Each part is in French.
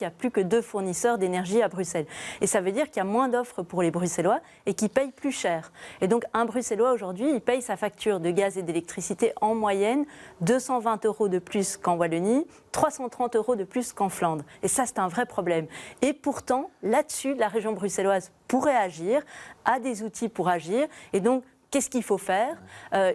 Il n'y a plus que 2 fournisseurs d'énergie à Bruxelles. Et ça veut dire qu'il y a moins d'offres pour les Bruxellois et qu'ils payent plus cher. Et donc un Bruxellois aujourd'hui, il paye sa facture de gaz et d'électricité en moyenne 220 € de plus qu'en Wallonie, 330 € de plus qu'en Flandre. Et ça, c'est un vrai problème. Et pourtant, là-dessus, la région bruxelloise pourrait agir, a des outils pour agir. Et donc, qu'est-ce qu'il faut faire ?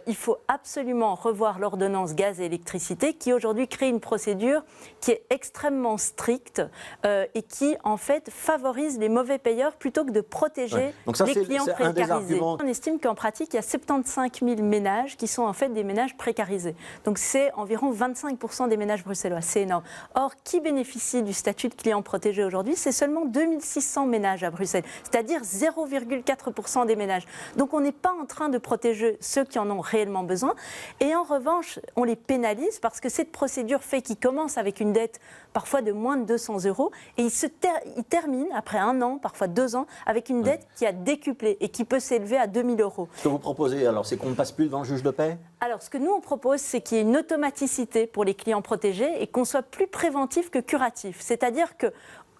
Il faut absolument revoir l'ordonnance gaz et électricité qui aujourd'hui crée une procédure qui est extrêmement stricte et qui en fait favorise les mauvais payeurs plutôt que de protéger les clients précarisés. On estime qu'en pratique il y a 75 000 ménages qui sont en fait des ménages précarisés. Donc c'est environ 25% des ménages bruxellois, c'est énorme. Or, qui bénéficie du statut de client protégé aujourd'hui ? C'est seulement 2600 ménages à Bruxelles, c'est-à-dire 0,4% des ménages. Donc on n'est pas en train de protéger ceux qui en ont réellement besoin. Et en revanche, on les pénalise parce que cette procédure fait qu'ils commencent avec une dette parfois de moins de 200 € et ils terminent après 1 an, parfois 2 ans, avec une dette qui a décuplé et qui peut s'élever à 2000 €. Ce que vous proposez, alors, c'est qu'on ne passe plus devant le juge de paix ? Alors, ce que nous, on propose, c'est qu'il y ait une automaticité pour les clients protégés et qu'on soit plus préventif que curatif. C'est-à-dire que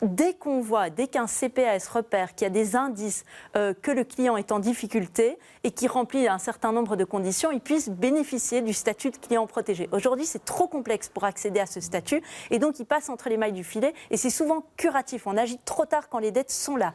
dès qu'un CPAS repère qu'il y a des indices que le client est en difficulté et qui remplit un certain nombre de conditions, il puisse bénéficier du statut de client protégé. Aujourd'hui, c'est trop complexe pour accéder à ce statut et donc il passe entre les mailles du filet et c'est souvent curatif. On agit trop tard quand les dettes sont là.